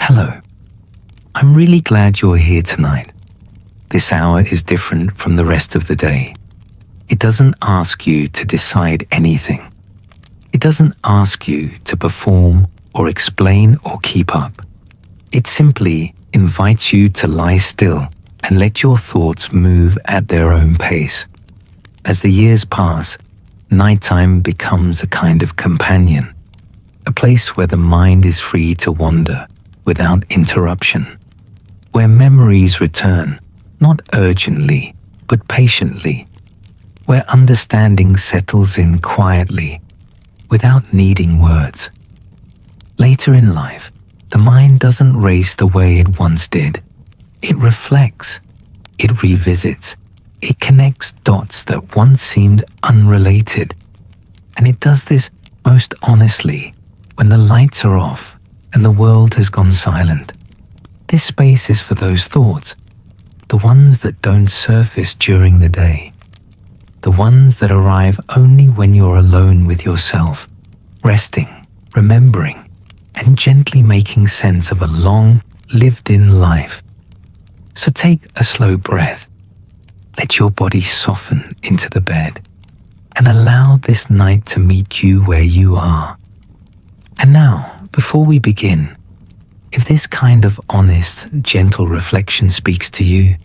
Hello. I'm really glad you're here tonight. This hour is different from the rest of the day. It doesn't ask you to decide anything. It doesn't ask you to perform or explain or keep up. It simply invites you to lie still and let your thoughts move at their own pace. As the years pass, nighttime becomes a kind of companion, a place where the mind is free to wander without interruption, where memories return, not urgently, but patiently, where understanding settles in quietly, without needing words. Later in life, the mind doesn't race the way it once did. It reflects, it revisits, it connects dots that once seemed unrelated. And it does this most honestly when the lights are off and the world has gone silent. This space is for those thoughts, the ones that don't surface during the day, the ones that arrive only when you're alone with yourself, resting, remembering, and gently making sense of a long, lived-in life. So take a slow breath, let your body soften into the bed, and allow this night to meet you where you are. And now, before we begin, if this kind of honest, gentle reflection speaks to you,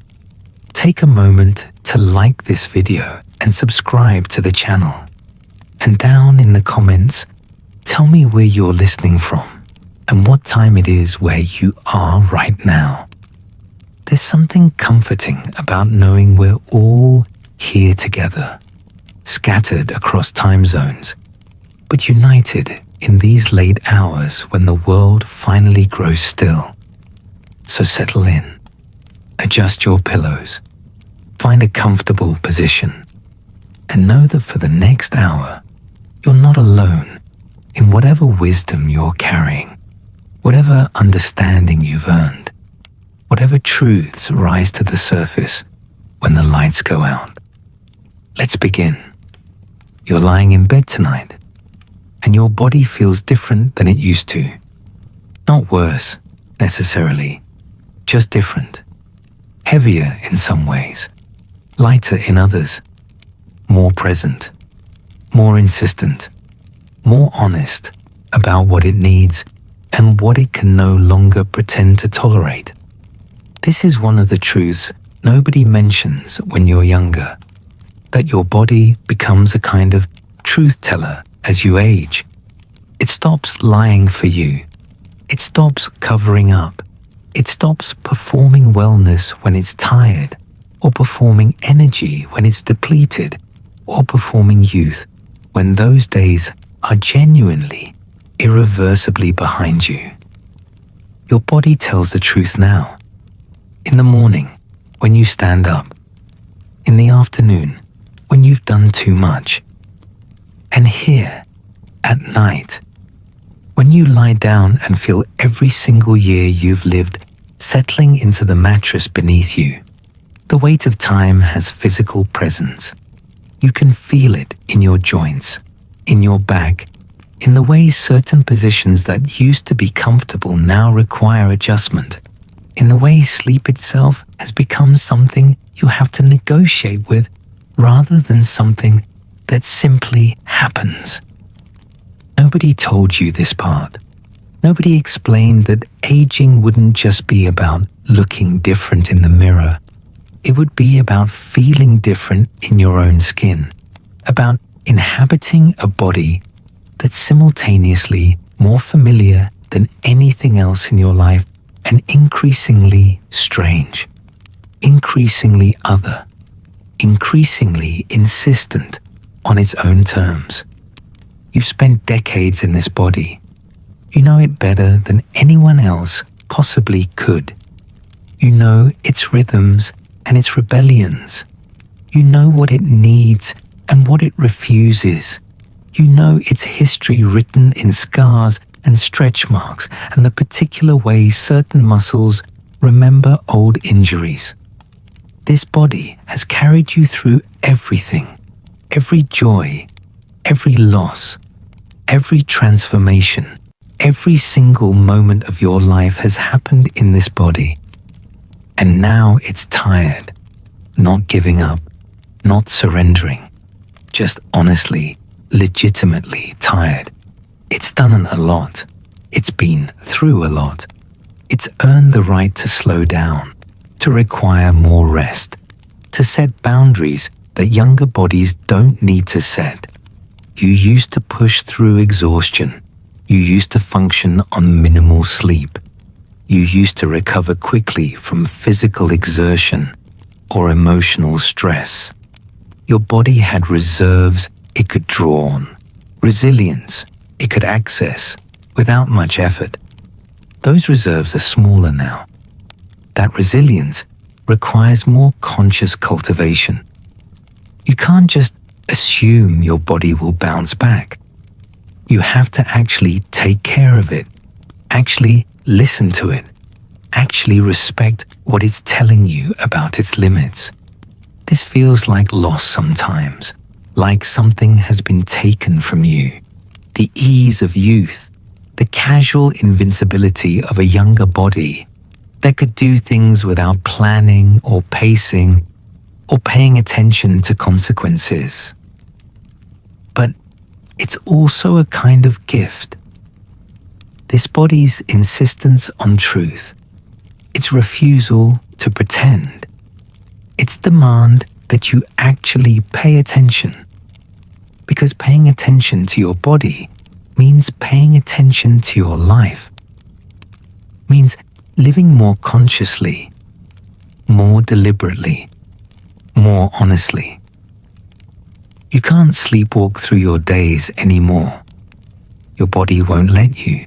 take a moment to like this video and subscribe to the channel. And down in the comments, tell me where you're listening from and what time it is where you are right now. There's something comforting about knowing we're all here together, scattered across time zones, but united in these late hours when the world finally grows still. So settle in, adjust your pillows, find a comfortable position, and know that for the next hour, you're not alone in whatever wisdom you're carrying, whatever understanding you've earned, whatever truths rise to the surface when the lights go out. Let's begin. You're lying in bed tonight, and your body feels different than it used to. Not worse, necessarily, just different. Heavier in some ways, lighter in others, more present, more insistent, more honest about what it needs and what it can no longer pretend to tolerate. This is one of the truths nobody mentions when you're younger, that your body becomes a kind of truth teller as you age. It stops lying for you. It stops covering up. It stops performing wellness when it's tired, or performing energy when it's depleted, or performing youth when those days are genuinely, irreversibly behind you. Your body tells the truth now. In the morning, when you stand up. In the afternoon, when you've done too much. And here, at night, when you lie down and feel every single year you've lived settling into the mattress beneath you. The weight of time has physical presence. You can feel it in your joints, in your back, in the way certain positions that used to be comfortable now require adjustment, in the way sleep itself has become something you have to negotiate with rather than something that simply happens. Nobody told you this part. Nobody explained that aging wouldn't just be about looking different in the mirror. It would be about feeling different in your own skin, about inhabiting a body that's simultaneously more familiar than anything else in your life and increasingly strange, increasingly other, increasingly insistent on its own terms. You've spent decades in this body. You know it better than anyone else possibly could. You know its rhythms and its rebellions. You know what it needs and what it refuses. You know its history written in scars and stretch marks and the particular way certain muscles remember old injuries. This body has carried you through everything, every joy, every loss, every transformation, Every single moment of your life has happened in this body. And now it's tired, not giving up, not surrendering, just honestly, legitimately tired. It's done a lot. It's been through a lot. It's earned the right to slow down, to require more rest, to set boundaries that younger bodies don't need to set. You used to push through exhaustion. You used to function on minimal sleep. You used to recover quickly from physical exertion or emotional stress. Your body had reserves it could draw on, resilience it could access without much effort. Those reserves are smaller now. That resilience requires more conscious cultivation. You can't just assume your body will bounce back. You have to actually take care of it, actually listen to it, actually respect what it's telling you about its limits. This feels like loss sometimes, like something has been taken from you. The ease of youth, the casual invincibility of a younger body that could do things without planning or pacing or paying attention to consequences. But it's also a kind of gift. This body's insistence on truth, its refusal to pretend, its demand that you actually pay attention. Because paying attention to your body means paying attention to your life, means living more consciously, more deliberately, more honestly. You can't sleepwalk through your days anymore. Your body won't let you.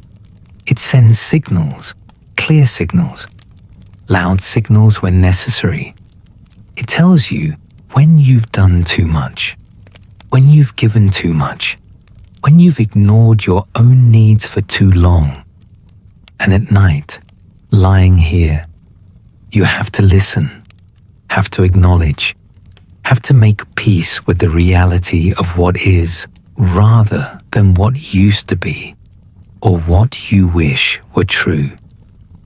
It sends signals, clear signals, loud signals when necessary. It tells you when you've done too much, when you've given too much, when you've ignored your own needs for too long. And at night, lying here, you have to listen, have to acknowledge, have to make peace with the reality of what is rather than what used to be or what you wish were true.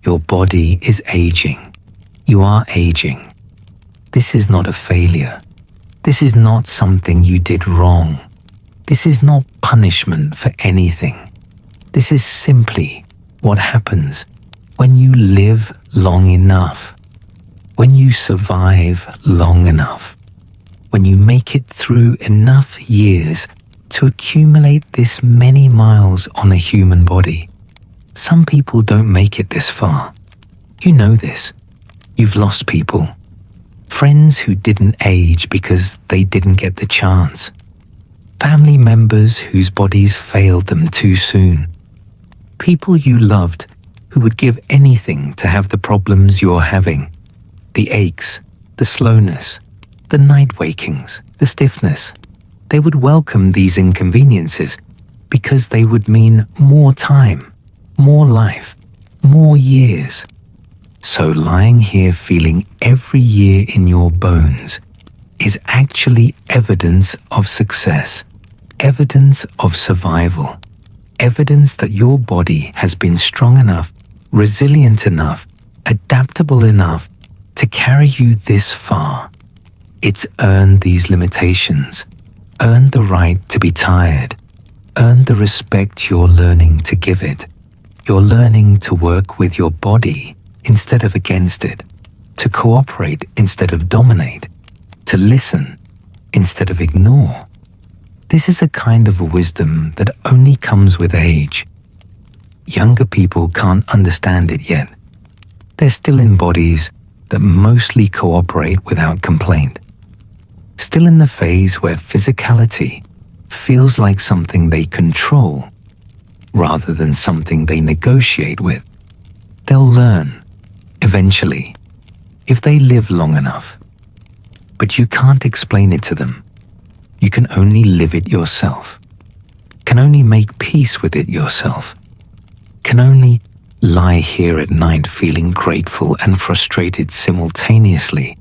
Your body is aging. You are aging. This is not a failure. This is not something you did wrong. This is not punishment for anything. This is simply what happens when you live long enough, when you survive long enough, when you make it through enough years to accumulate this many miles on a human body. Some people don't make it this far. You know this. You've lost people. Friends who didn't age because they didn't get the chance. Family members whose bodies failed them too soon. People you loved who would give anything to have the problems you're having. The aches, the slowness, the night wakings, the stiffness. They would welcome these inconveniences because they would mean more time, more life, more years. So lying here feeling every year in your bones is actually evidence of success, evidence of survival, evidence that your body has been strong enough, resilient enough, adaptable enough to carry you this far. It's earned these limitations, earned the right to be tired, earned the respect you're learning to give it. You're learning to work with your body instead of against it, to cooperate instead of dominate, to listen instead of ignore. This is a kind of wisdom that only comes with age. Younger people can't understand it yet. They're still in bodies that mostly cooperate without complaint. Still in the phase where physicality feels like something they control rather than something they negotiate with. They'll learn, eventually, if they live long enough. But you can't explain it to them. You can only live it yourself. Can only make peace with it yourself. Can only lie here at night feeling grateful and frustrated simultaneously.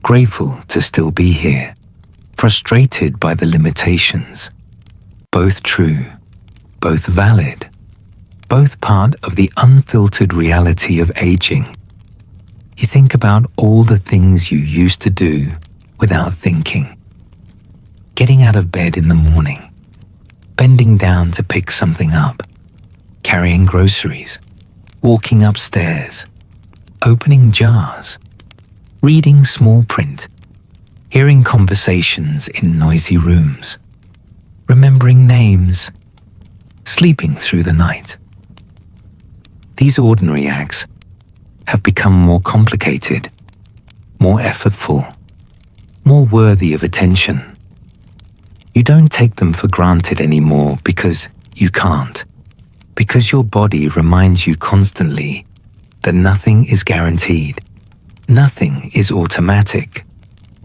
Grateful to still be here, frustrated by the limitations. Both true, both valid, both part of the unfiltered reality of aging. You think about all the things you used to do without thinking. Getting out of bed in the morning, bending down to pick something up, carrying groceries, walking upstairs, opening jars, reading small print, hearing conversations in noisy rooms, remembering names, sleeping through the night. These ordinary acts have become more complicated, more effortful, more worthy of attention. You don't take them for granted anymore because you can't, because your body reminds you constantly that nothing is guaranteed, nothing is automatic,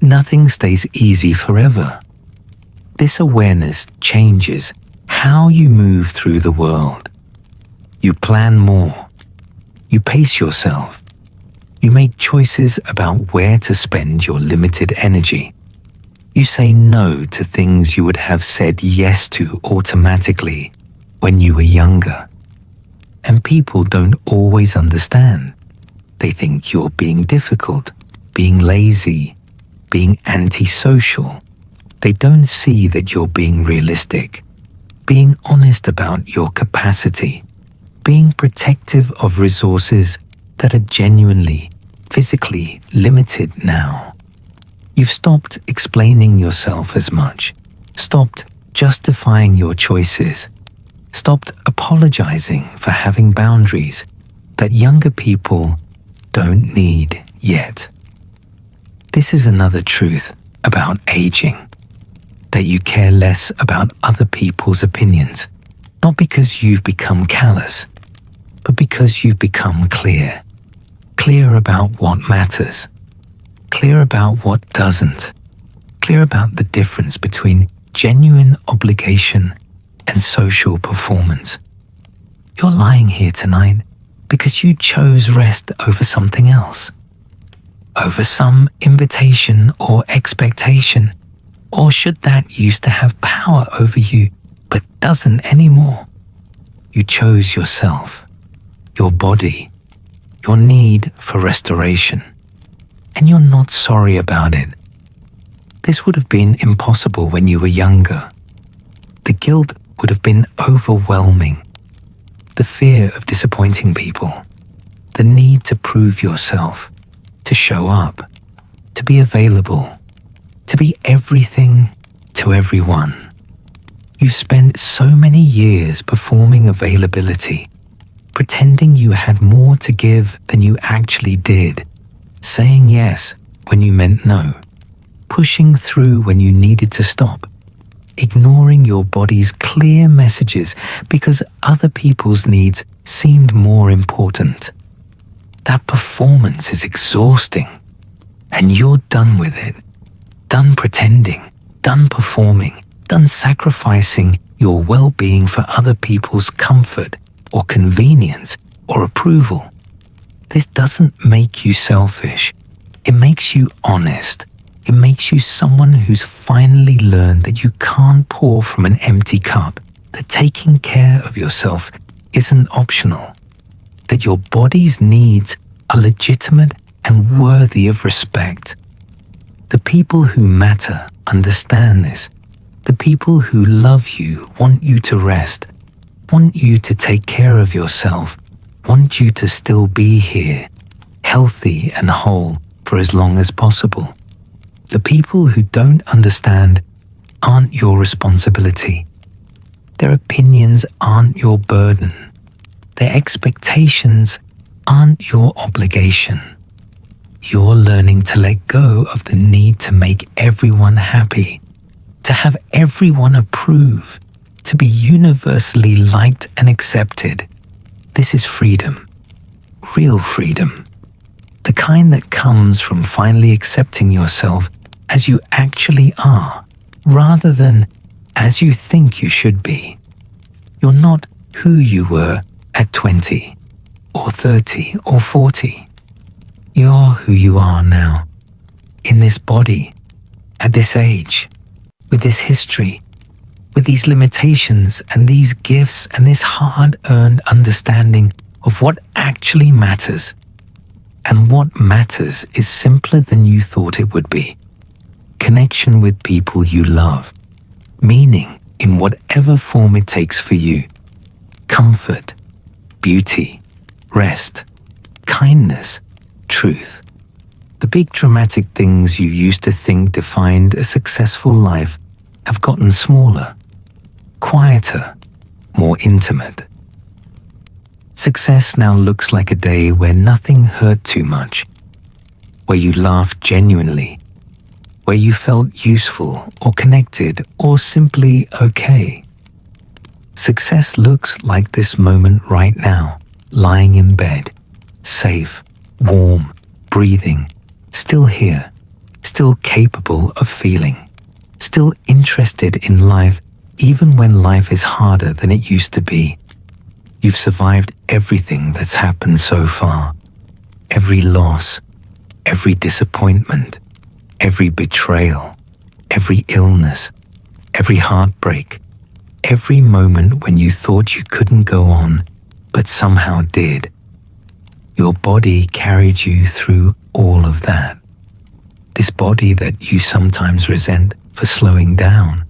nothing stays easy forever. This awareness changes how you move through the world. You plan more. You pace yourself. You make choices about where to spend your limited energy. You say no to things you would have said yes to automatically when you were younger. And people don't always understand. They think you're being difficult, being lazy, being antisocial. They don't see that you're being realistic, being honest about your capacity, being protective of resources that are genuinely, physically limited now. You've stopped explaining yourself as much, stopped justifying your choices, stopped apologizing for having boundaries that younger people don't need yet. This is another truth about aging, that you care less about other people's opinions, not because you've become callous, but because you've become clear. Clear about what matters, clear about what doesn't, clear about the difference between genuine obligation and social performance. You're lying here tonight because you chose rest over something else, over some invitation or expectation, or should that used to have power over you but doesn't anymore. You chose yourself, your body, your need for restoration, and you're not sorry about it. This would have been impossible when you were younger. The guilt would have been overwhelming. The fear of disappointing people, the need to prove yourself, to show up, to be available, to be everything to everyone. You've spent so many years performing availability, pretending you had more to give than you actually did, saying yes when you meant no, pushing through when you needed to stop, ignoring your body's clear messages because other people's needs seemed more important. That performance is exhausting, and you're done with it. Done pretending, done performing, done sacrificing your well-being for other people's comfort or convenience or approval. This doesn't make you selfish. It makes you honest. It makes you someone who's finally learned that you can't pour from an empty cup, that taking care of yourself isn't optional, that your body's needs are legitimate and worthy of respect. The people who matter understand this. The people who love you want you to rest, want you to take care of yourself, want you to still be here, healthy and whole for as long as possible. The people who don't understand aren't your responsibility. Their opinions aren't your burden. Their expectations aren't your obligation. You're learning to let go of the need to make everyone happy, to have everyone approve, to be universally liked and accepted. This is freedom, real freedom, the kind that comes from finally accepting yourself as you actually are, rather than as you think you should be. You're not who you were at 20 or 30 or 40. You're who you are now, in this body, at this age, with this history, with these limitations and these gifts and this hard-earned understanding of what actually matters. And what matters is simpler than you thought it would be. Connection with people you love, meaning in whatever form it takes for you, comfort, beauty, rest, kindness, truth. The big dramatic things you used to think defined a successful life have gotten smaller, quieter, more intimate. Success now looks like a day where nothing hurt too much, where you laughed genuinely, where you felt useful or connected or simply okay. Success looks like this moment right now, lying in bed, safe, warm, breathing, still here, still capable of feeling, still interested in life even when life is harder than it used to be. You've survived everything that's happened so far, every loss, every disappointment, every betrayal, every illness, every heartbreak, every moment when you thought you couldn't go on, but somehow did. Your body carried you through all of that. This body that you sometimes resent for slowing down.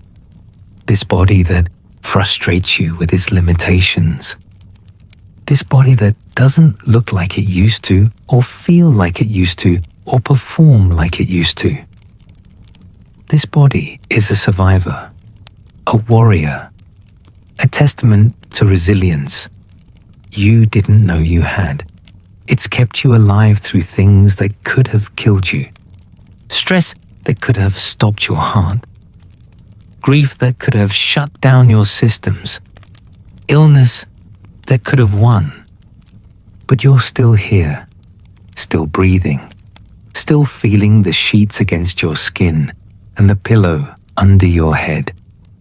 This body that frustrates you with its limitations. This body that doesn't look like it used to, or feel like it used to, or perform like it used to. This body is a survivor, a warrior, a testament to resilience you didn't know you had. It's kept you alive through things that could have killed you, stress that could have stopped your heart, grief that could have shut down your systems, illness that could have won. But you're still here, still breathing, still feeling the sheets against your skin and the pillow under your head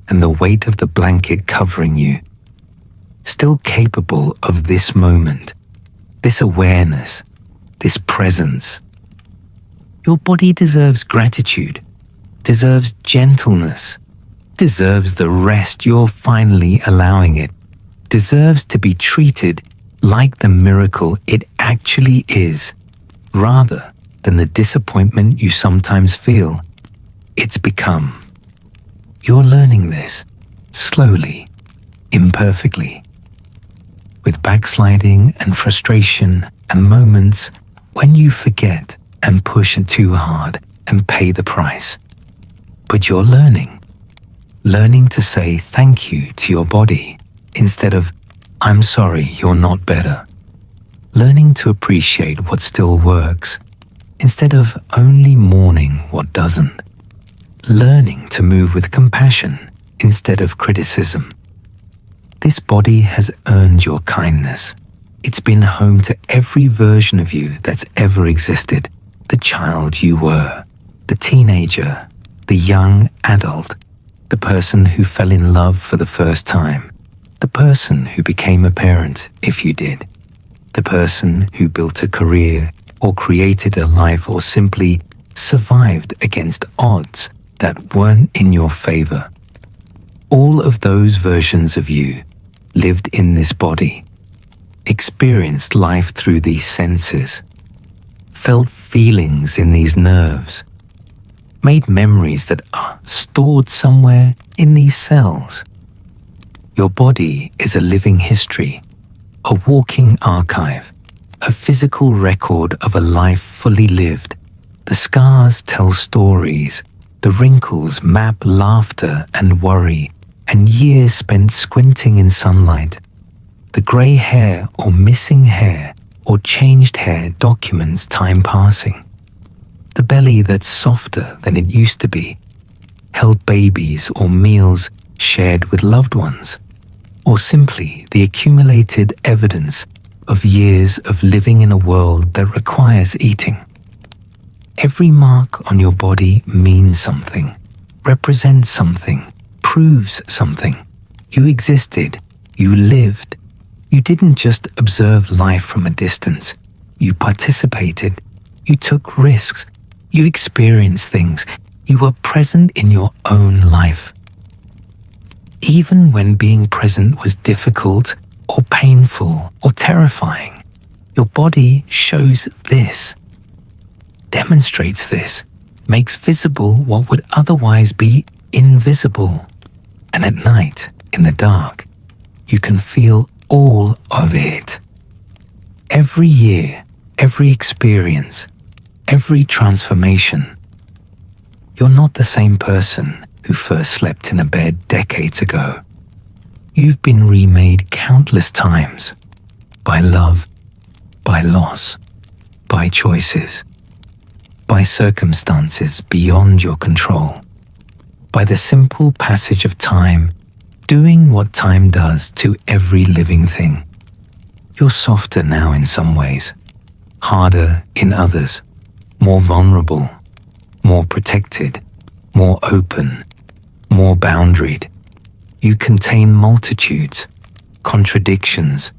and the weight of the blanket covering you. Still capable of this moment, this awareness, this presence. Your body deserves gratitude, deserves gentleness, deserves the rest you're finally allowing it, deserves to be treated like the miracle it actually is, rather than the disappointment you sometimes feel it's become. You're learning this, slowly, imperfectly, with backsliding and frustration and moments when you forget and push too hard and pay the price. But you're learning to say thank you to your body instead of, I'm sorry you're not better. Learning to appreciate what still works instead of only mourning what doesn't. Learning to move with compassion instead of criticism. This body has earned your kindness. It's been home to every version of you that's ever existed. The child you were, the teenager, the young adult, the person who fell in love for the first time, the person who became a parent if you did, the person who built a career or created a life or simply survived against odds that weren't in your favor. All of those versions of you lived in this body, experienced life through these senses, felt feelings in these nerves, made memories that are stored somewhere in these cells. Your body is a living history, a walking archive, a physical record of a life fully lived. The scars tell stories, the wrinkles map laughter and worry, and years spent squinting in sunlight. The grey hair or missing hair or changed hair documents time passing. The belly that's softer than it used to be, held babies or meals shared with loved ones, or simply the accumulated evidence of years of living in a world that requires eating. Every mark on your body means something, represents something, proves something. You existed, you lived. You didn't just observe life from a distance. You participated, you took risks, you experienced things, you were present in your own life. Even when being present was difficult or painful or terrifying, your body shows this, demonstrates this, makes visible what would otherwise be invisible. And at night, in the dark, you can feel all of it. Every year, every experience, every transformation. You're not the same person who first slept in a bed decades ago. You've been remade countless times by love, by loss, by choices, by circumstances beyond your control, by the simple passage of time doing what time does to every living thing. You're softer now in some ways, harder in others, more vulnerable, more protected, more open, more boundaried. You contain multitudes, contradictions,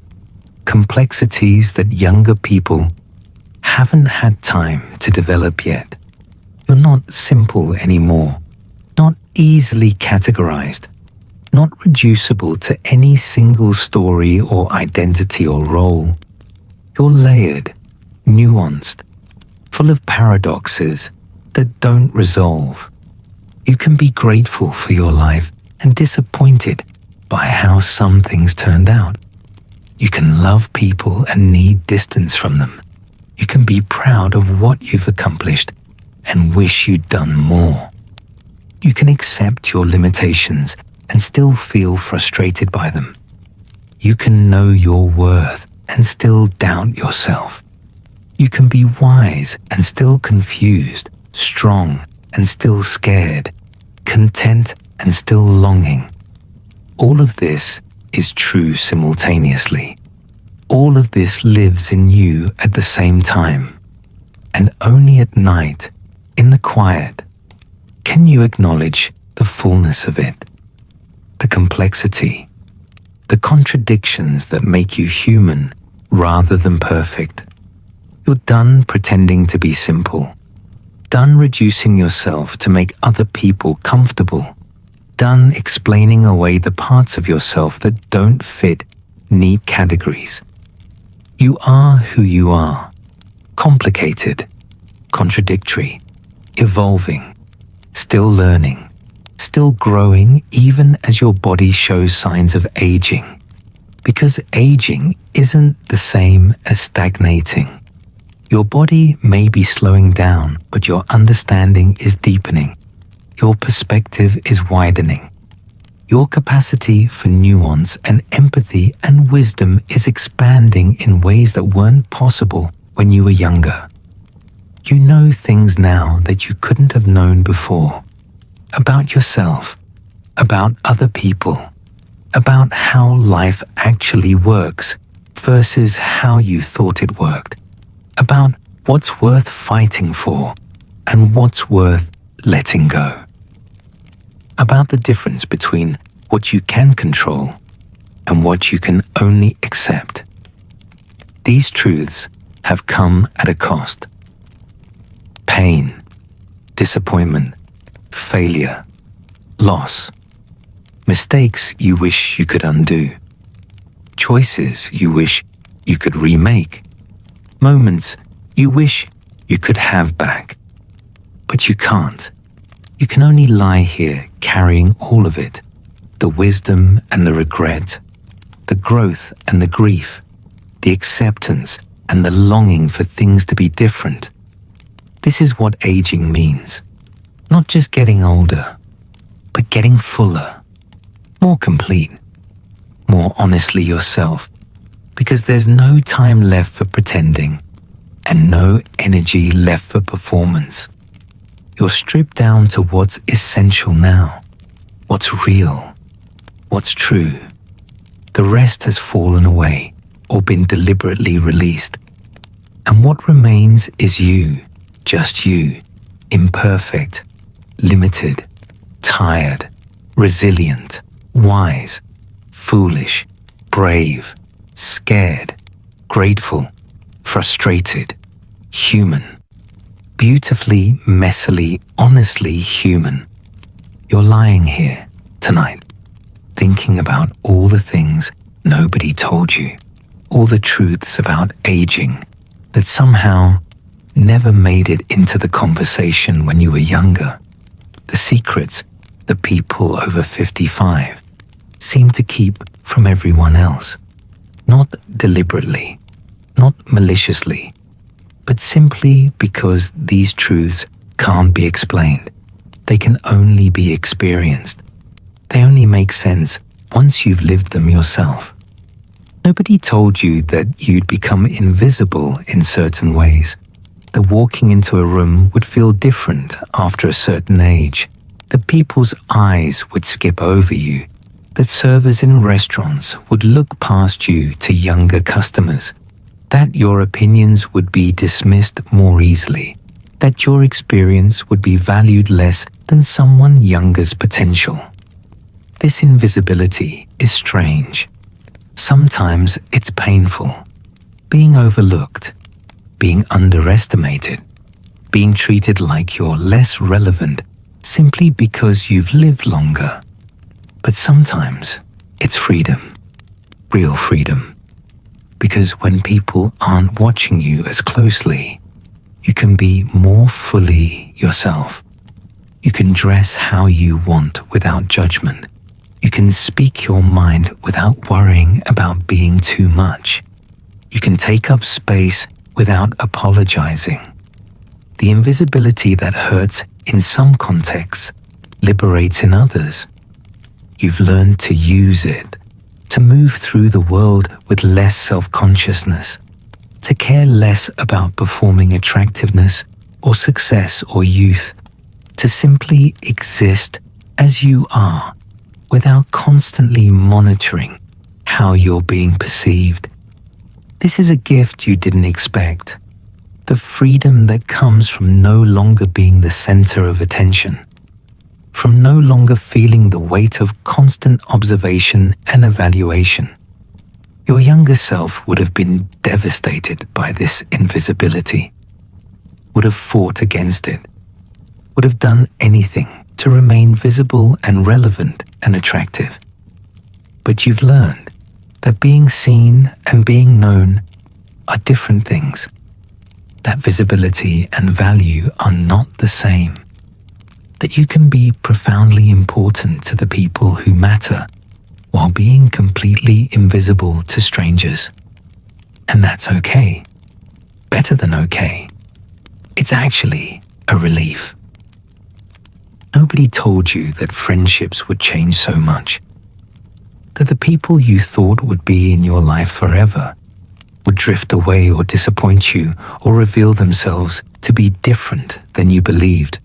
complexities that younger people haven't had time to develop yet. You're not simple anymore, not easily categorized, not reducible to any single story or identity or role. You're layered, nuanced, full of paradoxes that don't resolve. You can be grateful for your life and disappointed by how some things turned out. You can love people and need distance from them. You can be proud of what you've accomplished and wish you'd done more. You can accept your limitations and still feel frustrated by them. You can know your worth and still doubt yourself. You can be wise and still confused, strong and still scared, content and still longing. All of this is true simultaneously. All of this lives in you at the same time. And only at night, in the quiet, can you acknowledge the fullness of it, the complexity, the contradictions that make you human rather than perfect. You're done pretending to be simple, done reducing yourself to make other people comfortable, done explaining away the parts of yourself that don't fit neat categories. You are who you are, complicated, contradictory, evolving, still learning, still growing even as your body shows signs of aging. Because aging isn't the same as stagnating. Your body may be slowing down, but your understanding is deepening. Your perspective is widening. Your capacity for nuance and empathy and wisdom is expanding in ways that weren't possible when you were younger. You know things now that you couldn't have known before. About yourself, about other people, about how life actually works versus how you thought it worked, about what's worth fighting for and what's worth letting go, about the difference between what you can control and what you can only accept. These truths have come at a cost. Pain, disappointment, failure, loss, mistakes you wish you could undo, choices you wish you could remake, moments you wish you could have back. But you can't. You can only lie here carrying all of it, the wisdom and the regret, the growth and the grief, the acceptance and the longing for things to be different. This is what aging means. Not just getting older, but getting fuller, more complete, more honestly yourself, because there's no time left for pretending and no energy left for performance. You're stripped down to what's essential now, what's real, what's true. The rest has fallen away or been deliberately released. And what remains is you, just you, imperfect, limited, tired, resilient, wise, foolish, brave, scared, grateful, frustrated, human, beautifully, messily, honestly human. You're lying here tonight, thinking about all the things nobody told you, all the truths about aging that somehow never made it into the conversation when you were younger, the secrets that people over 55 seem to keep from everyone else, not deliberately, not maliciously, but simply because these truths can't be explained. They can only be experienced. They only make sense once you've lived them yourself. Nobody told you that you'd become invisible in certain ways, that walking into a room would feel different after a certain age, that people's eyes would skip over you, that servers in restaurants would look past you to younger customers, that your opinions would be dismissed more easily, that your experience would be valued less than someone younger's potential. This invisibility is strange. Sometimes it's painful. Being overlooked, being underestimated, being treated like you're less relevant simply because you've lived longer. But sometimes it's freedom, real freedom. Because when people aren't watching you as closely, you can be more fully yourself. You can dress how you want without judgment. You can speak your mind without worrying about being too much. You can take up space without apologizing. The invisibility that hurts in some contexts liberates in others. You've learned to use it, to move through the world with less self-consciousness, to care less about performing attractiveness or success or youth, to simply exist as you are without constantly monitoring how you're being perceived. This is a gift you didn't expect, the freedom that comes from no longer being the center of attention, from no longer feeling the weight of constant observation and evaluation. Your younger self would have been devastated by this invisibility, would have fought against it, would have done anything to remain visible and relevant and attractive. But you've learned that being seen and being known are different things, that visibility and value are not the same, that you can be profoundly important to the people who matter while being completely invisible to strangers. And that's okay. Better than okay. It's actually a relief. Nobody told you that friendships would change so much, that the people you thought would be in your life forever would drift away or disappoint you or reveal themselves to be different than you believed,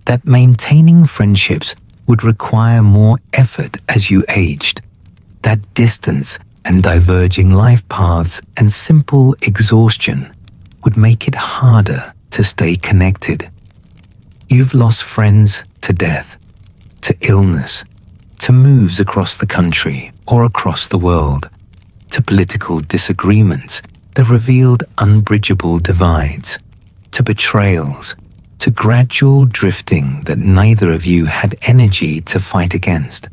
that maintaining friendships would require more effort as you aged, that distance and diverging life paths and simple exhaustion would make it harder to stay connected. You've lost friends to death, to illness, to moves across the country or across the world, to political disagreements that revealed unbridgeable divides, to betrayals, to gradual drifting that neither of you had energy to fight against.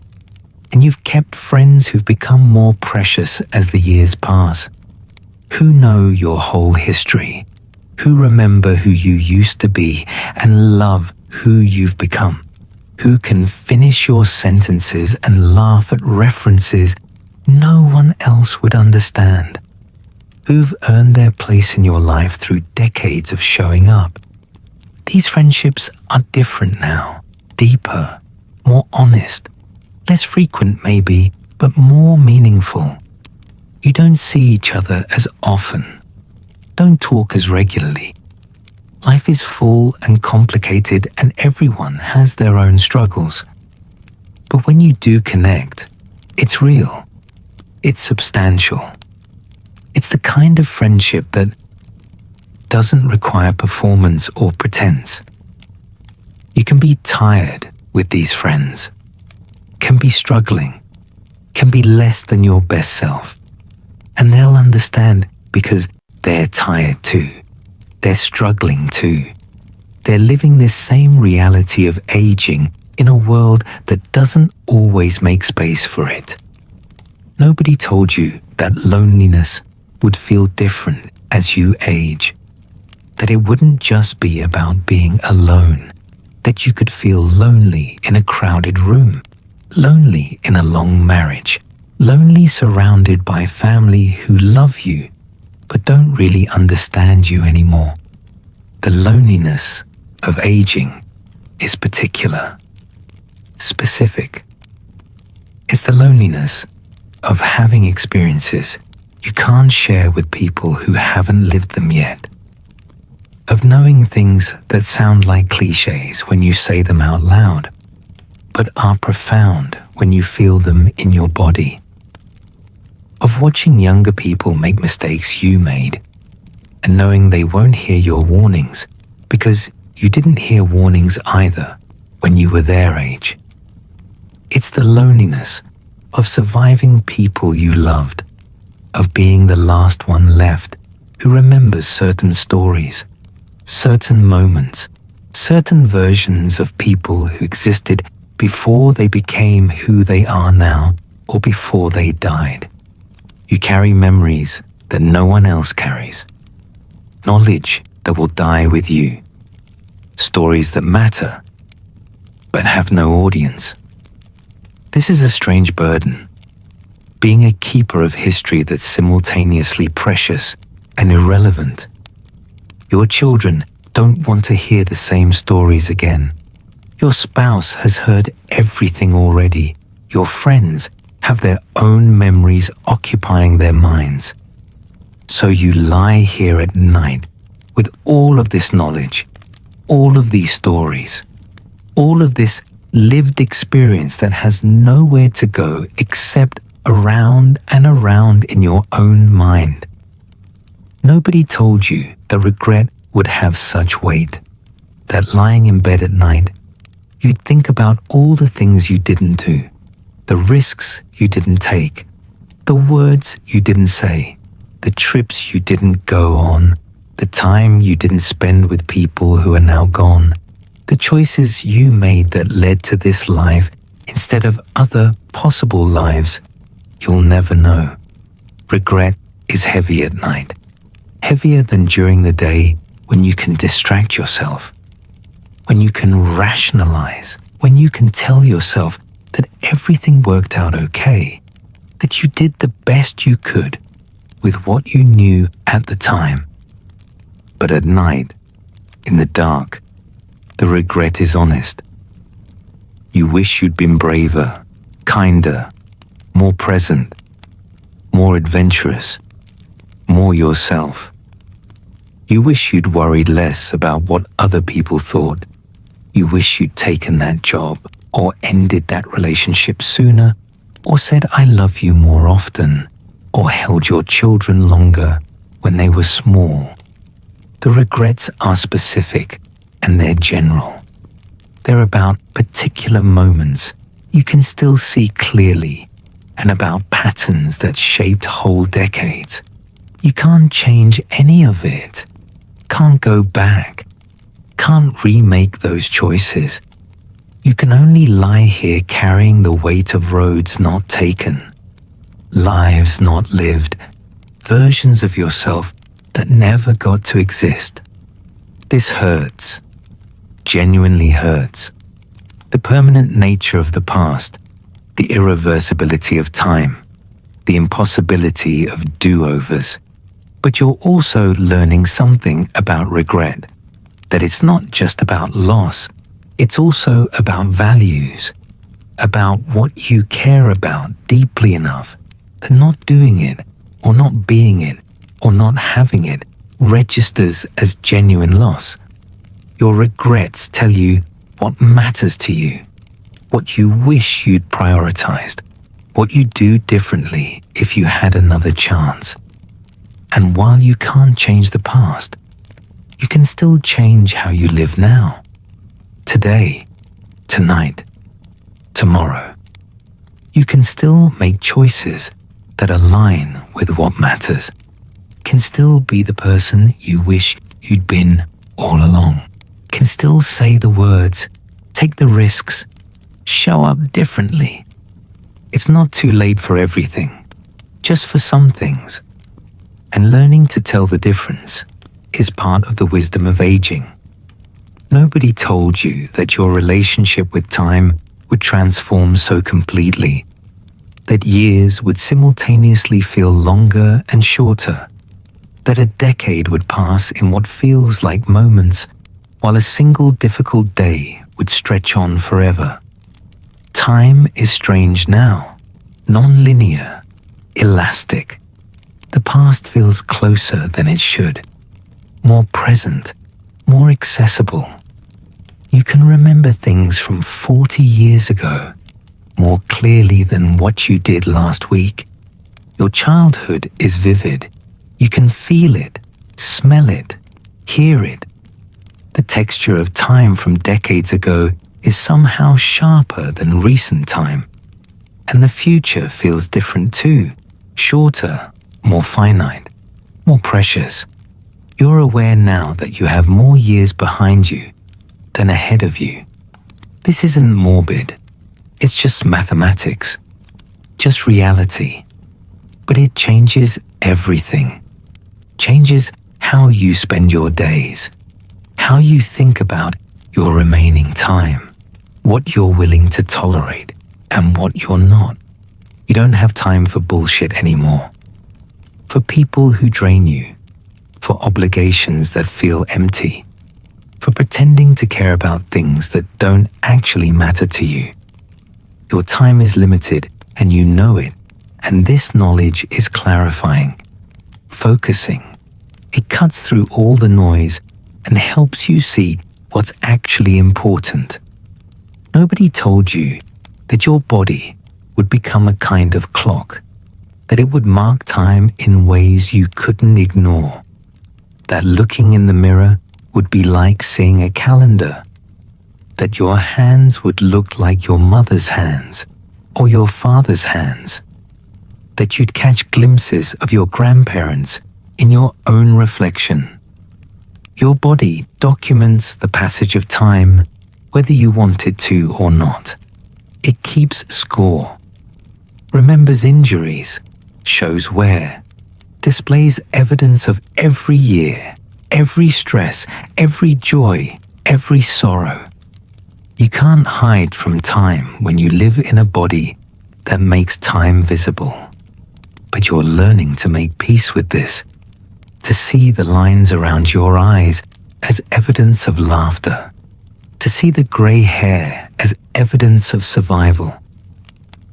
And you've kept friends who've become more precious as the years pass, who know your whole history, who remember who you used to be and love who you've become, who can finish your sentences and laugh at references no one else would understand, who've earned their place in your life through decades of showing up. These friendships are different now, deeper, more honest, less frequent maybe, but more meaningful. You don't see each other as often, don't talk as regularly. Life is full and complicated and everyone has their own struggles. But when you do connect, it's real, it's substantial. It's the kind of friendship that doesn't require performance or pretense. You can be tired with these friends, can be struggling, can be less than your best self, and they'll understand because they're tired too. They're struggling too. They're living this same reality of aging in a world that doesn't always make space for it. Nobody told you that loneliness would feel different as you age, that it wouldn't just be about being alone, that you could feel lonely in a crowded room, lonely in a long marriage, lonely surrounded by family who love you but don't really understand you anymore. The loneliness of aging is particular, specific. It's the loneliness of having experiences you can't share with people who haven't lived them yet, of knowing things that sound like cliches when you say them out loud, but are profound when you feel them in your body, of watching younger people make mistakes you made and knowing they won't hear your warnings because you didn't hear warnings either when you were their age. It's the loneliness of surviving people you loved, of being the last one left who remembers certain stories, certain moments, certain versions of people who existed before they became who they are now or before they died. You carry memories that no one else carries, knowledge that will die with you, stories that matter but have no audience. This is a strange burden, being a keeper of history that's simultaneously precious and irrelevant. Your children don't want to hear the same stories again. Your spouse has heard everything already. Your friends have their own memories occupying their minds. So you lie here at night with all of this knowledge, all of these stories, all of this lived experience that has nowhere to go except around and around in your own mind. Nobody told you that regret would have such weight, that lying in bed at night, you'd think about all the things you didn't do, the risks you didn't take, the words you didn't say, the trips you didn't go on, the time you didn't spend with people who are now gone, the choices you made that led to this life instead of other possible lives you'll never know. Regret is heavy at night, heavier than during the day when you can distract yourself, when you can rationalize, when you can tell yourself that everything worked out okay, that you did the best you could with what you knew at the time. But at night, in the dark, the regret is honest. You wish you'd been braver, kinder, more present, more adventurous, more yourself. You wish you'd worried less about what other people thought. You wish you'd taken that job or ended that relationship sooner, or said I love you more often, or held your children longer when they were small. The regrets are specific and they're general. They're about particular moments you can still see clearly and about patterns that shaped whole decades. You can't change any of it, can't go back, can't remake those choices. You can only lie here carrying the weight of roads not taken, lives not lived, versions of yourself that never got to exist. This hurts, genuinely hurts. The permanent nature of the past, the irreversibility of time, the impossibility of do-overs. But you're also learning something about regret, that it's not just about loss, it's also about values, about what you care about deeply enough that not doing it, or not being it, or not having it registers as genuine loss. Your regrets tell you what matters to you, what you wish you'd prioritized, what you'd do differently if you had another chance. And while you can't change the past, you can still change how you live now. Today, tonight, tomorrow. You can still make choices that align with what matters, can still be the person you wish you'd been all along, can still say the words, take the risks, show up differently. It's not too late for everything, just for some things. And learning to tell the difference is part of the wisdom of aging. Nobody told you that your relationship with time would transform so completely, that years would simultaneously feel longer and shorter, that a decade would pass in what feels like moments, while a single difficult day would stretch on forever. Time is strange now, non-linear, elastic. The past feels closer than it should, more present, more accessible. You can remember things from 40 years ago more clearly than what you did last week. Your childhood is vivid. You can feel it, smell it, hear it. The texture of time from decades ago is somehow sharper than recent time. And the future feels different too, shorter, more finite, more precious. You're aware now that you have more years behind you than ahead of you. This isn't morbid. It's just mathematics, just reality. But it changes everything. Changes how you spend your days, how you think about your remaining time, what you're willing to tolerate and what you're not. You don't have time for bullshit anymore. For people who drain you, for obligations that feel empty, for pretending to care about things that don't actually matter to you. Your time is limited and you know it, and this knowledge is clarifying, focusing. It cuts through all the noise and helps you see what's actually important. Nobody told you that your body would become a kind of clock, that it would mark time in ways you couldn't ignore, that looking in the mirror would be like seeing a calendar, that your hands would look like your mother's hands or your father's hands, that you'd catch glimpses of your grandparents in your own reflection. Your body documents the passage of time, whether you want it to or not. It keeps score, remembers injuries, shows wear, displays evidence of every year, every stress, every joy, every sorrow. You can't hide from time when you live in a body that makes time visible. But you're learning to make peace with this, to see the lines around your eyes as evidence of laughter, to see the gray hair as evidence of survival,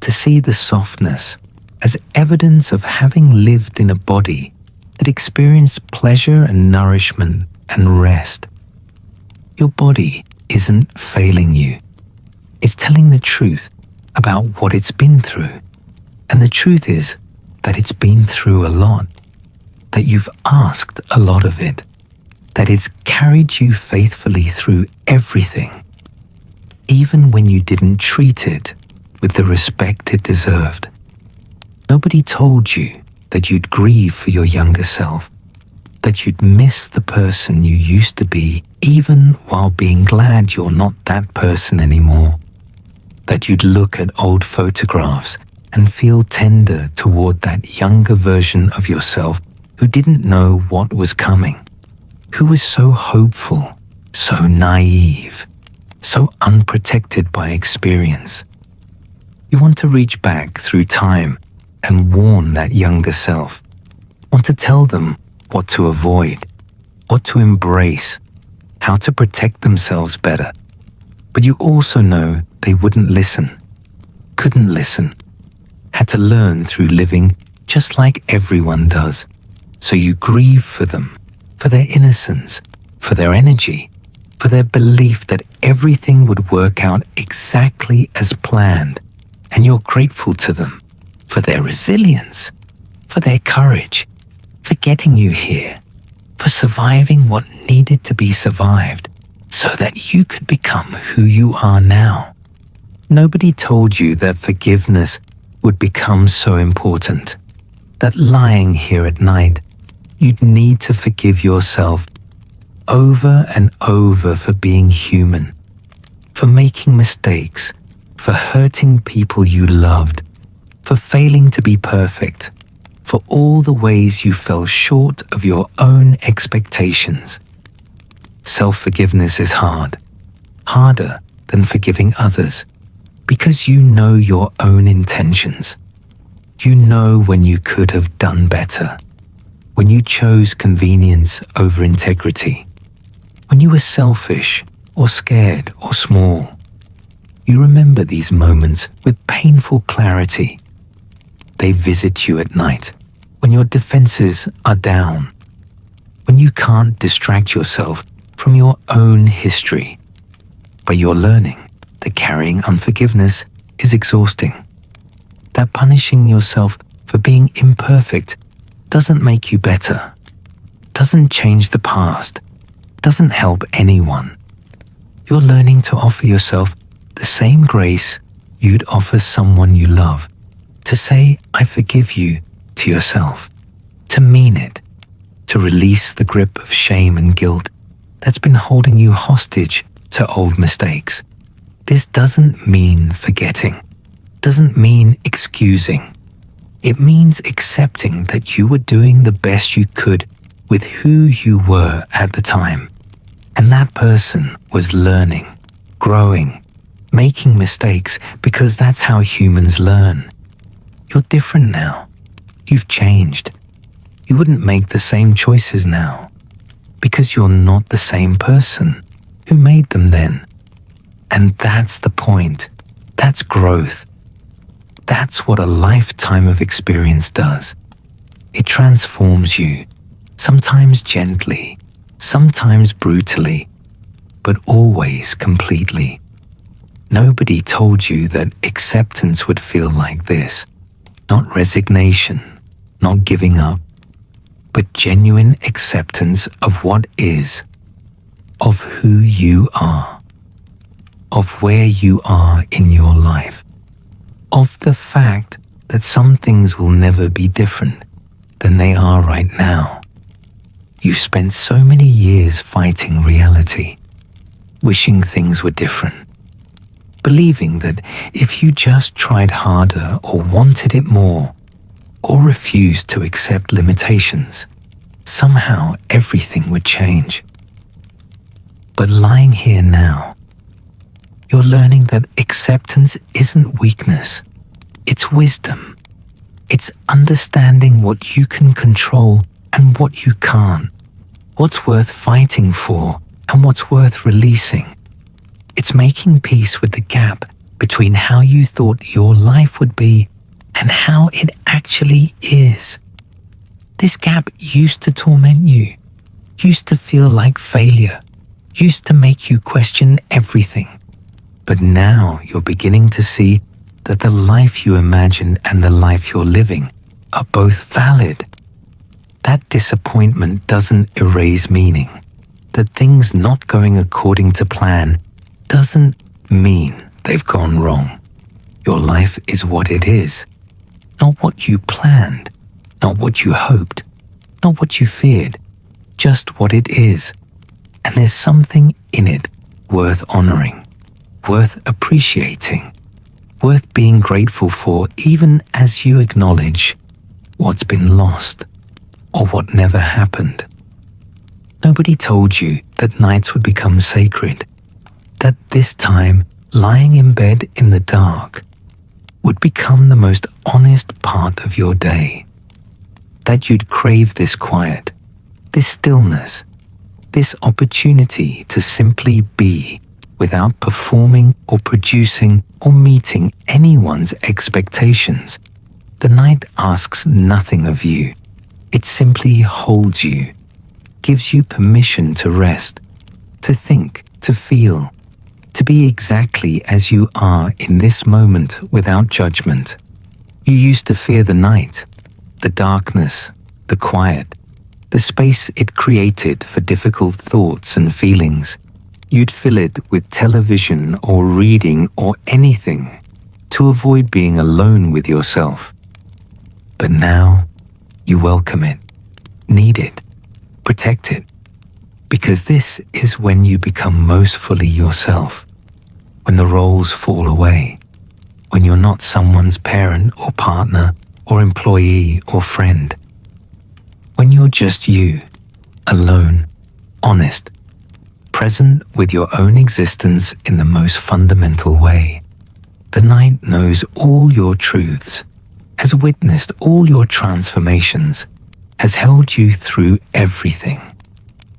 to see the softness as evidence of having lived in a body that experienced pleasure and nourishment and rest. Your body isn't failing you. It's telling the truth about what it's been through. And the truth is that it's been through a lot, that you've asked a lot of it, that it's carried you faithfully through everything, even when you didn't treat it with the respect it deserved. Nobody told you that you'd grieve for your younger self, that you'd miss the person you used to be even while being glad you're not that person anymore, that you'd look at old photographs and feel tender toward that younger version of yourself who didn't know what was coming, who was so hopeful, so naive, so unprotected by experience. You want to reach back through time and warn that younger self, want to tell them what to avoid, what to embrace, how to protect themselves better. But you also know they wouldn't listen, couldn't listen, had to learn through living just like everyone does. So you grieve for them, for their innocence, for their energy, for their belief that everything would work out exactly as planned. And you're grateful to them for their resilience, for their courage, for getting you here, for surviving what needed to be survived so that you could become who you are now. Nobody told you that forgiveness would become so important, that lying here at night, you'd need to forgive yourself over and over for being human, for making mistakes, for hurting people you loved, for failing to be perfect, for all the ways you fell short of your own expectations. Self-forgiveness is hard, harder than forgiving others, because you know your own intentions. You know when you could have done better, when you chose convenience over integrity, when you were selfish or scared or small. You remember these moments with painful clarity. They visit you at night, when your defenses are down, when you can't distract yourself from your own history. But you're learning that carrying unforgiveness is exhausting, that punishing yourself for being imperfect doesn't make you better, doesn't change the past, doesn't help anyone. You're learning to offer yourself the same grace you'd offer someone you love, to say, "I forgive you," to yourself, to mean it, to release the grip of shame and guilt that's been holding you hostage to old mistakes. This doesn't mean forgetting, doesn't mean excusing. It means accepting that you were doing the best you could with who you were at the time, and that person was learning, growing, making mistakes, because that's how humans learn. You're different now. You've changed. You wouldn't make the same choices now, because you're not the same person who made them then. And that's the point. That's growth. That's what a lifetime of experience does. It transforms you, sometimes gently, sometimes brutally, but always completely. Nobody told you that acceptance would feel like this. Not resignation, not giving up, but genuine acceptance of what is, of who you are, of where you are in your life, of the fact that some things will never be different than they are right now. You spent so many years fighting reality, wishing things were different, believing that if you just tried harder or wanted it more, or refused to accept limitations, somehow everything would change. But lying here now, you're learning that acceptance isn't weakness, it's wisdom. It's understanding what you can control and what you can't, what's worth fighting for and what's worth releasing. It's making peace with the gap between how you thought your life would be and how it actually is. This gap used to torment you, used to feel like failure, used to make you question everything. But now you're beginning to see that the life you imagined and the life you're living are both valid. That disappointment doesn't erase meaning. That things not going according to plan doesn't mean they've gone wrong. Your life is what it is, not what you planned, not what you hoped, not what you feared, just what it is. And there's something in it worth honoring, worth appreciating, worth being grateful for, even as you acknowledge what's been lost or what never happened. Nobody told you that nights would become sacred, that this time lying in bed in the dark would become the most honest part of your day, that you'd crave this quiet, this stillness, this opportunity to simply be without performing or producing or meeting anyone's expectations. The night asks nothing of you. It simply holds you, gives you permission to rest, to think, to feel, to be exactly as you are in this moment without judgment. You used to fear the night, the darkness, the quiet, the space it created for difficult thoughts and feelings. You'd fill it with television or reading or anything to avoid being alone with yourself. But now you welcome it, need it, protect it, because this is when you become most fully yourself, when the roles fall away, when you're not someone's parent or partner or employee or friend. When you're just you, alone, honest, present with your own existence in the most fundamental way. The night knows all your truths, has witnessed all your transformations, has held you through everything.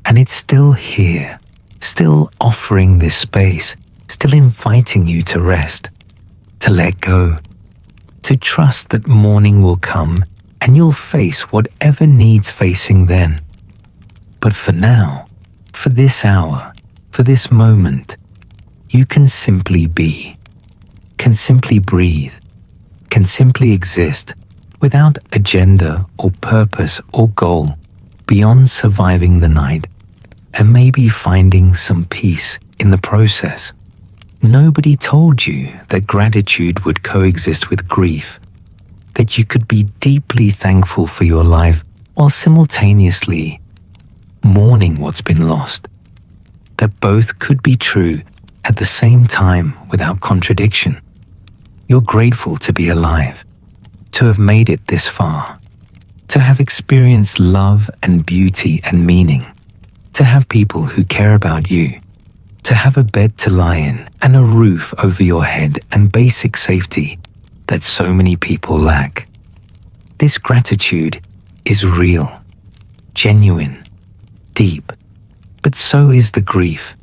And it's still here, still offering this space, still inviting you to rest, to let go, to trust that morning will come and you'll face whatever needs facing then. But for now, for this hour, for this moment, you can simply be, can simply breathe, can simply exist without agenda or purpose or goal beyond surviving the night and maybe finding some peace in the process. Nobody told you that gratitude would coexist with grief, that you could be deeply thankful for your life while simultaneously mourning what's been lost, that both could be true at the same time without contradiction. You're grateful to be alive, to have made it this far, to have experienced love and beauty and meaning, to have people who care about you, to have a bed to lie in and a roof over your head and basic safety that so many people lack. This gratitude is real, genuine, deep, but so is the grief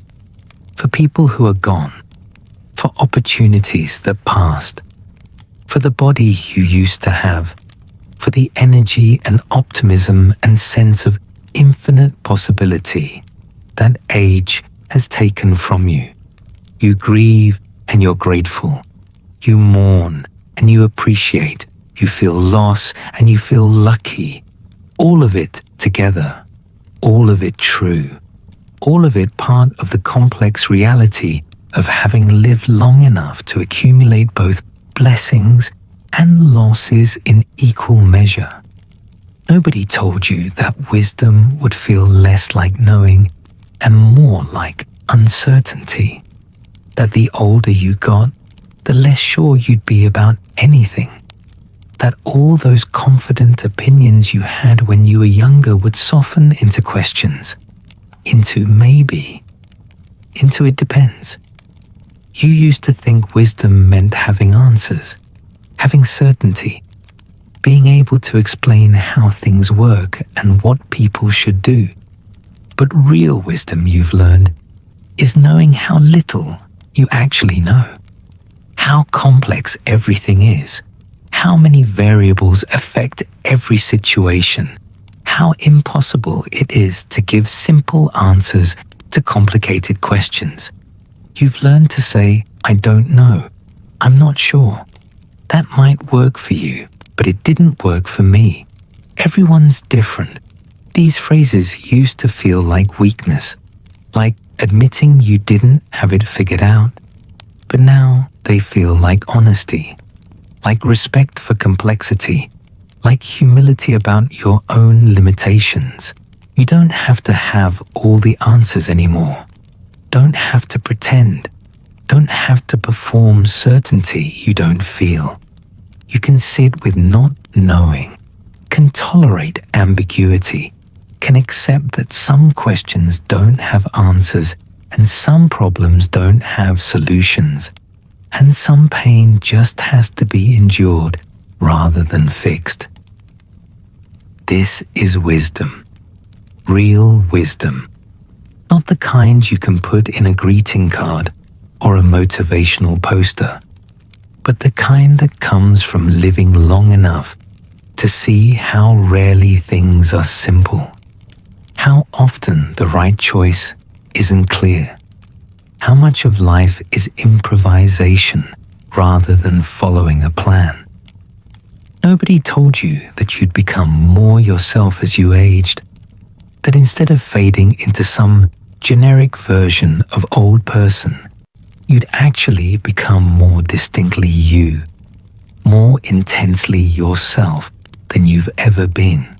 for people who are gone, for opportunities that passed, for the body you used to have, for the energy and optimism and sense of infinite possibility that age has taken from you. You grieve and you're grateful. You mourn and you appreciate. You feel loss and you feel lucky. All of it together. All of it true. All of it part of the complex reality of having lived long enough to accumulate both blessings and losses in equal measure. Nobody told you that wisdom would feel less like knowing and more like uncertainty. That the older you got, the less sure you'd be about anything. That all those confident opinions you had when you were younger would soften into questions, into maybe, into it depends. You used to think wisdom meant having answers, having certainty, being able to explain how things work and what people should do. But real wisdom, you've learned, is knowing how little you actually know, how complex everything is, how many variables affect every situation, how impossible it is to give simple answers to complicated questions. You've learned to say, I don't know, I'm not sure. That might work for you, but it didn't work for me. Everyone's different. These phrases used to feel like weakness, like admitting you didn't have it figured out. But now they feel like honesty, like respect for complexity, like humility about your own limitations. You don't have to have all the answers anymore. Don't have to pretend. Don't have to perform certainty you don't feel. You can sit with not knowing, can tolerate ambiguity, can accept that some questions don't have answers and some problems don't have solutions, and some pain just has to be endured rather than fixed. This is wisdom, real wisdom, not the kind you can put in a greeting card or a motivational poster, but the kind that comes from living long enough to see how rarely things are simple, how often the right choice isn't clear, how much of life is improvisation rather than following a plan. Nobody told you that you'd become more yourself as you aged, that instead of fading into some generic version of old person, you'd actually become more distinctly you, more intensely yourself than you've ever been.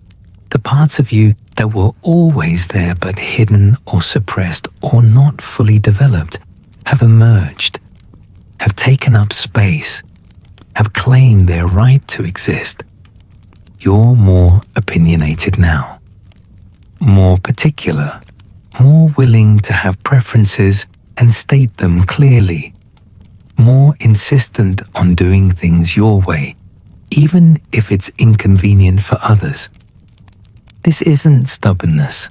The parts of you that were always there but hidden or suppressed or not fully developed have emerged, have taken up space, have claimed their right to exist. You're more opinionated now, more particular, more willing to have preferences and state them clearly, more insistent on doing things your way, even if it's inconvenient for others. This isn't stubbornness,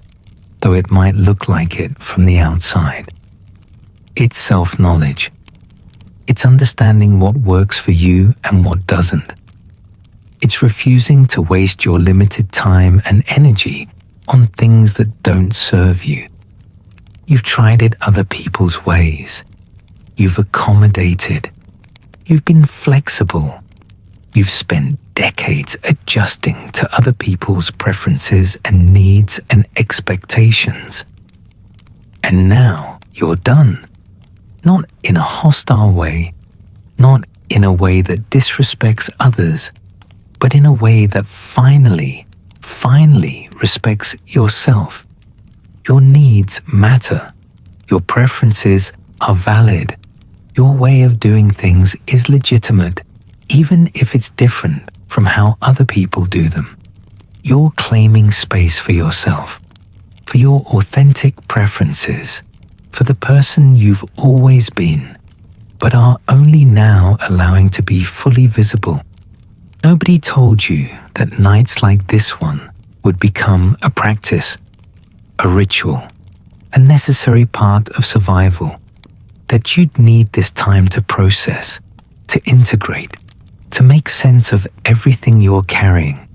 though it might look like it from the outside. It's self-knowledge. It's understanding what works for you and what doesn't. It's refusing to waste your limited time and energy on things that don't serve you. You've tried it other people's ways. You've accommodated. You've been flexible. You've spent decades adjusting to other people's preferences and needs and expectations. And now you're done. Not in a hostile way, not in a way that disrespects others, but in a way that finally respects yourself. Your needs matter. Your preferences are valid. Your way of doing things is legitimate, even if it's different from how other people do them. You're claiming space for yourself, for your authentic preferences, for the person you've always been, but are only now allowing to be fully visible. Nobody told you that nights like this one would become a practice, a ritual, a necessary part of survival, that you'd need this time to process, to integrate, to make sense of everything you're carrying.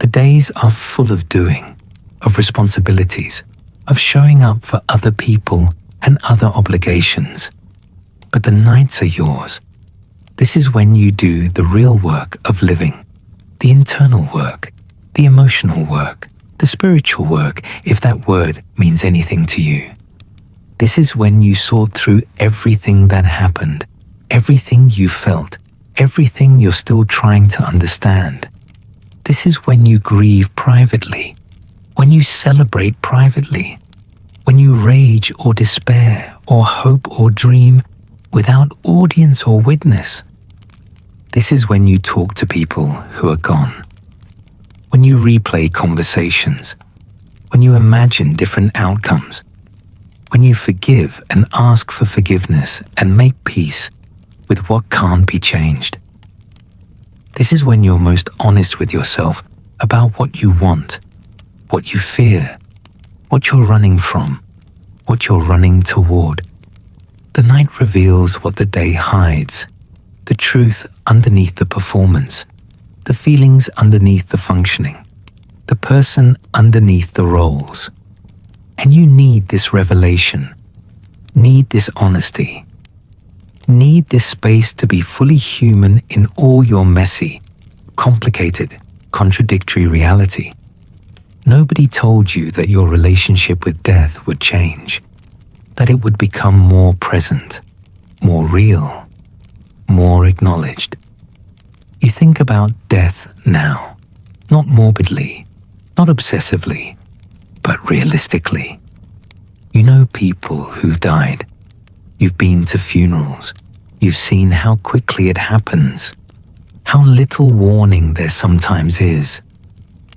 The days are full of doing, of responsibilities, of showing up for other people and other obligations. But the nights are yours. This is when you do the real work of living, the internal work, the emotional work, the spiritual work, if that word means anything to you. This is when you sort through everything that happened, everything you felt, everything you're still trying to understand. This is when you grieve privately, when you celebrate privately, when you rage or despair or hope or dream without audience or witness. This is when you talk to people who are gone, when you replay conversations, when you imagine different outcomes, when you forgive and ask for forgiveness and make peace with what can't be changed. This is when you're most honest with yourself about what you want, what you fear, what you're running from, what you're running toward. The night reveals what the day hides, the truth underneath the performance, the feelings underneath the functioning, the person underneath the roles. And you need this revelation, need this honesty, need this space to be fully human in all your messy, complicated, contradictory reality. Nobody told you that your relationship with death would change, that it would become more present, more real, more acknowledged. You think about death now, not morbidly, not obsessively, but realistically. You know people who've died. You've been to funerals. You've seen how quickly it happens, how little warning there sometimes is,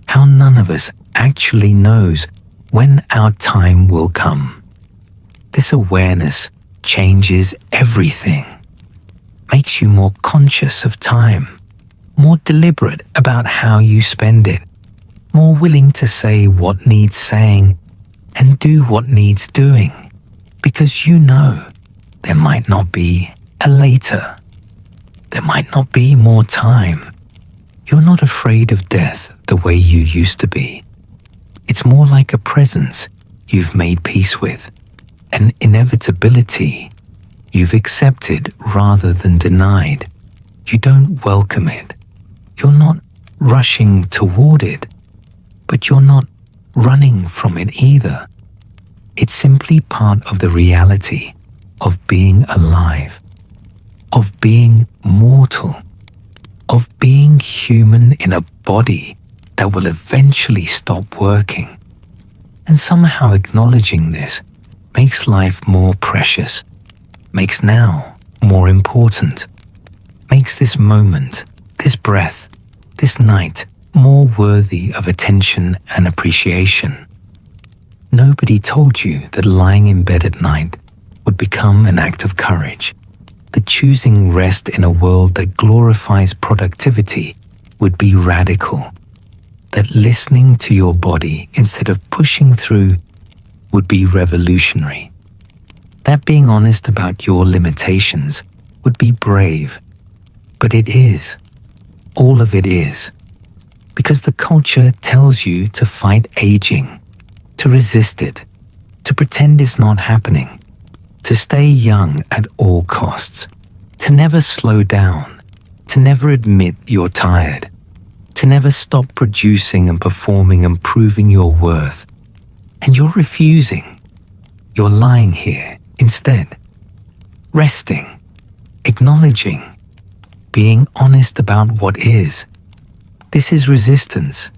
how none of us actually knows when our time will come. This awareness changes everything, makes you more conscious of time, more deliberate about how you spend it, more willing to say what needs saying and do what needs doing, because you know there might not be a later. There might not be more time. You're not afraid of death the way you used to be. It's more like a presence you've made peace with, an inevitability you've accepted rather than denied. You don't welcome it. You're not rushing toward it, but you're not running from it either. It's simply part of the reality of being alive, of being mortal, of being human in a body that will eventually stop working. And somehow acknowledging this makes life more precious, makes now more important. makes this moment, this breath, this night more worthy of attention and appreciation. Nobody told you that lying in bed at night would become an act of courage, that choosing rest in a world that glorifies productivity would be radical, that listening to your body instead of pushing through would be revolutionary, that being honest about your limitations would be brave. But it is. All of it is. Because the culture tells you to fight aging, to resist it, to pretend it's not happening, to stay young at all costs, to never slow down, to never admit you're tired, to never stop producing and performing and proving your worth. And you're refusing. You're lying here instead, resting, acknowledging, being honest about what is. This is resistance.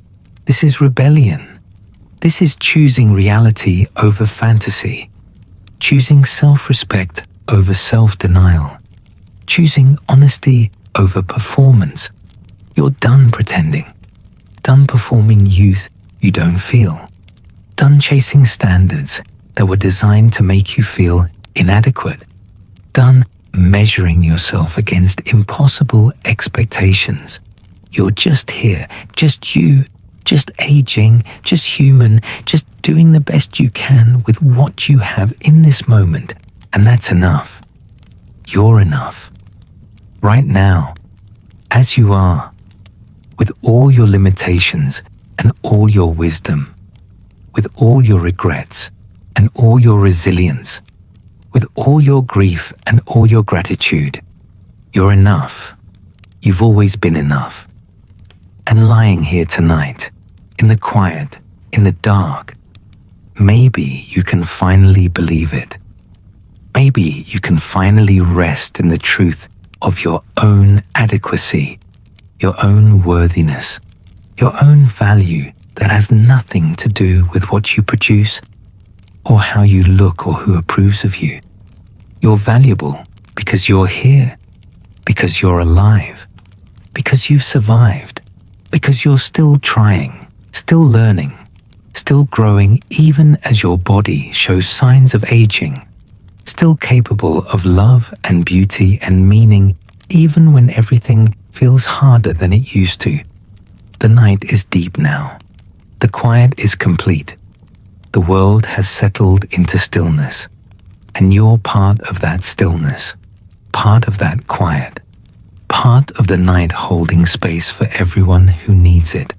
This is rebellion. This is choosing reality over fantasy, choosing self-respect over self-denial, choosing honesty over performance. You're done pretending, done performing youth you don't feel, done chasing standards that were designed to make you feel inadequate, done measuring yourself against impossible expectations. You're just here, just you, just aging, just human, just doing the best you can with what you have in this moment. And that's enough. You're enough. Right now, as you are, with all your limitations and all your wisdom, with all your regrets and all your resilience, with all your grief and all your gratitude, you're enough. You've always been enough. And lying here tonight, in the quiet, in the dark, maybe you can finally believe it. Maybe you can finally rest in the truth of your own adequacy, your own worthiness, your own value that has nothing to do with what you produce or how you look or who approves of you. You're valuable because you're here, because you're alive, because you've survived, because you're still trying, still learning, still growing even as your body shows signs of aging, still capable of love and beauty and meaning even when everything feels harder than it used to. The night is deep now. The quiet is complete. The world has settled into stillness, and you're part of that stillness, part of that quiet, part of the night holding space for everyone who needs it.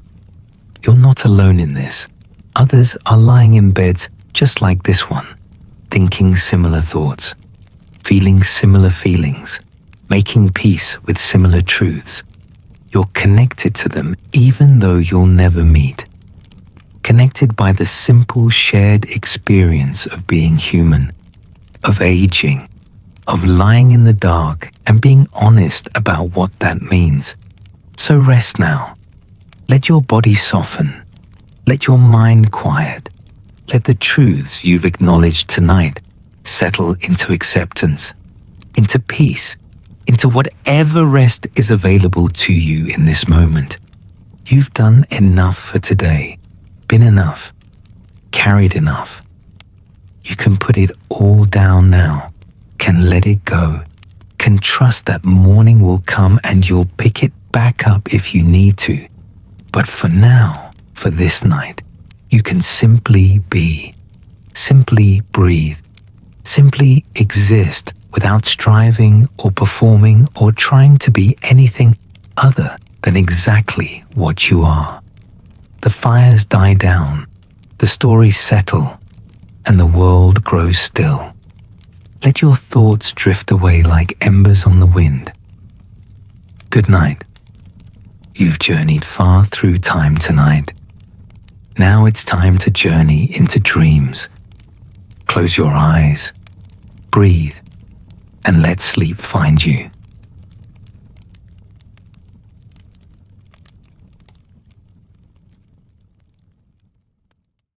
You're not alone in this. Others are lying in beds just like this one, thinking similar thoughts, feeling similar feelings, making peace with similar truths. You're connected to them even though you'll never meet. Connected by the simple shared experience of being human, of aging, of lying in the dark and being honest about what that means. So rest now. Let your body soften. Let your mind quiet. Let the truths you've acknowledged tonight settle into acceptance, into peace, into whatever rest is available to you in this moment. You've done enough for today, been enough, carried enough. You can put it all down now, can let it go, can trust that morning will come and you'll pick it back up if you need to. But for now, for this night, you can simply be, simply breathe, simply exist without striving or performing or trying to be anything other than exactly what you are. The fires die down, the stories settle, and the world grows still. Let your thoughts drift away like embers on the wind. Good night. You've journeyed far through time tonight. Now it's time to journey into dreams. Close your eyes, breathe, and let sleep find you.